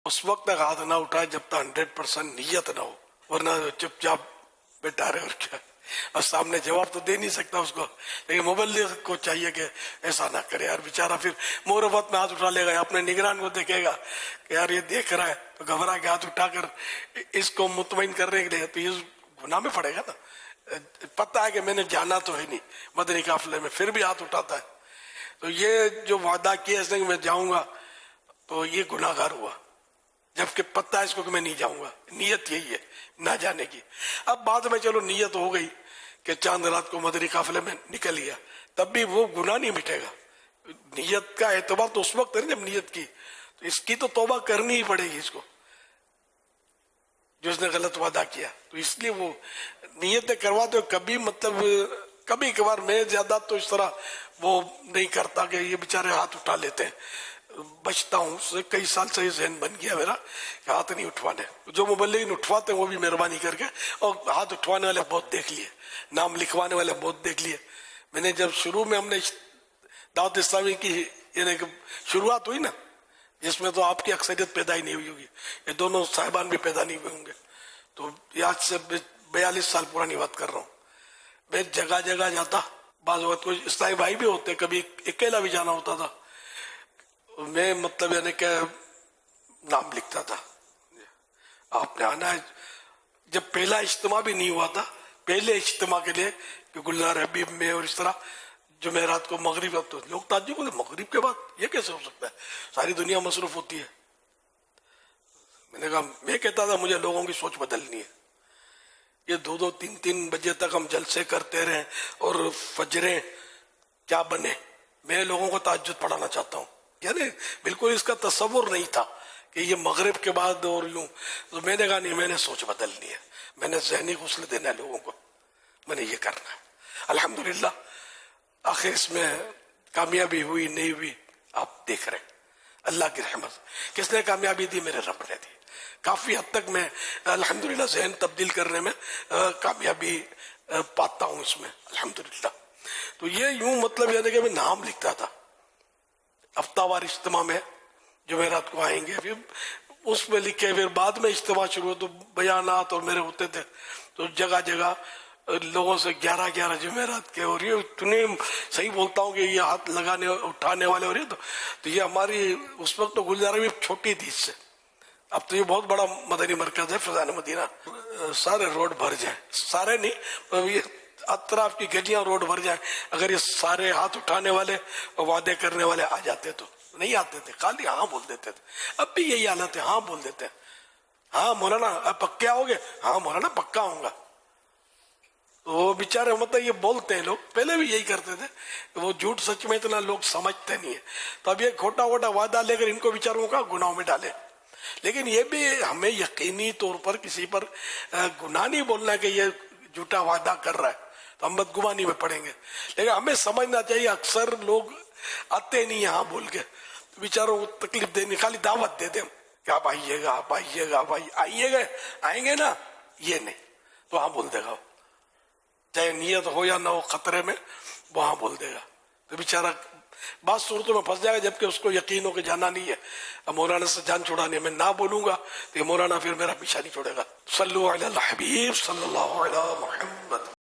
اس وقت تک ہاتھ نہ اٹھائے جب تک 100% نیت نہ ہو، ورنہ چپ چاپ بیٹھا رہے اور کیا، اور سامنے جواب تو دے نہیں سکتا اس کو، لیکن مبلغ کو چاہیے کہ ایسا نہ کرے یار، بیچارہ پھر معرفت میں ہاتھ اٹھا لے گا، اپنے نگران کو دیکھے گا کہ یار یہ دیکھ رہا ہے، تو گھبرا کے ہاتھ اٹھا کر اس کو مطمئن کرنے کے لیے تو یہ گناہ میں پڑے گا نا۔ پتہ ہے کہ میں نے جانا تو ہے نہیں مدنی قافلے میں، پھر بھی ہاتھ اٹھاتا ہے، تو یہ جو وعدہ کیا اس نے کہ میں جاؤں گا، تو یہ گناہ گار ہوا، جبکہ پتہ ہے اس کو کہ میں نہیں جاؤں گا، نیت یہی ہے نہ جانے کی۔ اب بعد میں چلو نیت ہو گئی کہ چاند رات کو مدنی قافلے میں نکل گیا، تب بھی وہ گناہ نہیں مٹے گا۔ نیت کا اعتبار تو اس وقت ہے جب نیت کی، تو اس کی تو توبہ کرنی ہی پڑے گی اس کو، جو اس نے غلط وعدہ کیا، تو اس لیے وہ نیتیں کرواتے ہو کبھی، مطلب کبھی کبھار، میں زیادہ تو اس طرح وہ نہیں کرتا کہ یہ بیچارے ہاتھ اٹھا لیتے ہیں، بچتا ہوں اس سے، کئی سال سے یہ ذہن بن گیا میرا کہ ہاتھ نہیں اٹھوانے، جو مبلغین اٹھواتے ہیں وہ بھی مہربانی کر کے، اور ہاتھ اٹھوانے والے بہت دیکھ لیے، نام لکھوانے والے بہت دیکھ لیے۔ میں نے جب شروع میں ہم نے دعوت اسلامی کی یعنی کہ شروعات ہوئی نا، جس میں تو آپ کی اکثریت پیدا ہی نہیں ہوئی ہوگی، یہ دونوں صاحبان بھی پیدا نہیں ہوئے ہوں گے، تو یہ آج سے 42 سال پرانی بات کر رہا ہوں۔ میں جگہ جگہ جاتا، بعض وقت کوئی اسلامی بھائی بھی ہوتے، کبھی اکیلا بھی جانا ہوتا تھا، میں مطلب یعنی کہ نام لکھتا تھا، آپ نے آنا ہے۔ جب پہلا اجتماع بھی نہیں ہوا تھا، پہلے اجتماع کے لیے کہ گلزار حبیب میں، اور اس طرح جمعرات کو مغرب، اب تو لوگ تعجب ہوتے مغرب کے بعد یہ کیسے ہو سکتا ہے، ساری دنیا مصروف ہوتی ہے۔ میں نے کہا، میں کہتا تھا مجھے لوگوں کی سوچ بدلنی ہے، یہ 2-2 3-3 بجے تک ہم جلسے کرتے رہیں اور فجریں کیا بنے، میں لوگوں کو تہجد پڑھانا چاہتا ہوں، یعنی بالکل اس کا تصور نہیں تھا کہ یہ مغرب کے بعد اور یوں۔ تو میں نے کہا نہیں، میں نے سوچ بدلنی ہے، میں نے ذہنی غسل دینا ہے لوگوں کو، میں نے یہ کرنا ہے۔ الحمدللہ آخر اس میں کامیابی ہوئی نہیں ہوئی آپ دیکھ رہے ہیں، اللہ کی رحمت۔ کس نے کامیابی دی؟ میرے رب نے دی۔ کافی حد تک میں الحمدللہ ذہن تبدیل کرنے میں کامیابی پاتا ہوں اس میں الحمدللہ۔ تو یہ یوں مطلب یعنی کہ میں نام لکھتا تھا، ہفتہ وار اجتماع میں جمعرات کو آئیں گے، پھر اس میں لکھے، پھر بعد میں اجتماع شروع تو بیانات اور میرے ہوتے تھے، تو جگہ جگہ لوگوں سے 11 جمعرات کے، اور یہ اتنے صحیح بولتا ہوں کہ یہ ہاتھ لگانے اٹھانے والے، اور یہ تو یہ ہماری اس وقت تو گلزار بھی چھوٹی تھی اس سے، اب تو یہ بہت بڑا مدنی مرکز ہے فضان مدینہ، سارے روڈ بھر جائیں، سارے نہیں، یہ اطراف کی گلیاں روڈ بھر جائیں، اگر یہ سارے ہاتھ اٹھانے والے اور وعدے کرنے والے آ جاتے تو نہیں آتے تھے، خالی ہاں بول دیتے تھے۔ اب بھی یہی حالت ہے، ہاں بول دیتے ہیں، ہاں مولانا اب پکے آؤ گے؟ ہاں مولانا پکا آؤں گا۔ تو وہ بیچارے مطلب یہ بولتے ہیں، لوگ پہلے بھی یہی کرتے تھے، وہ جھوٹ سچ میں اتنا لوگ سمجھتے نہیں ہیں، تو اب یہ کھوٹا ووٹا وعدہ لے کر ان کو بیچاروں کا گناہوں میں ڈالے۔ لیکن یہ بھی ہمیں یقینی طور پر کسی پر گناہ نہیں بولنا کہ یہ جھوٹا وعدہ کر رہا ہے، تو ہم بدگمانی میں پڑیں گے، لیکن ہمیں سمجھنا چاہیے اکثر لوگ آتے نہیں یہاں بول کے، بیچاروں کو تکلیف دینی، خالی دعوت دیتے ہیں کہ آپ آئیے گا، آپ آئیے گا، آپ آئیے گا، آئیں گے نا، یہ نہیں تو ہاں بول دے گا، چاہے نیت ہو یا نہ ہو، خطرے میں وہاں بول دے گا، تو بیچارہ بعض صورتوں میں پھنس جائے گا، جبکہ اس کو یقین ہو کہ جانا نہیں ہے۔ اب مولانا سے جان چھڑانے میں نہ بولوں گا تو یہ مولانا پھر میرا پیچھا نہیں چھوڑے گا۔ صلو علی الحبیب صلی اللہ علیہ محمد۔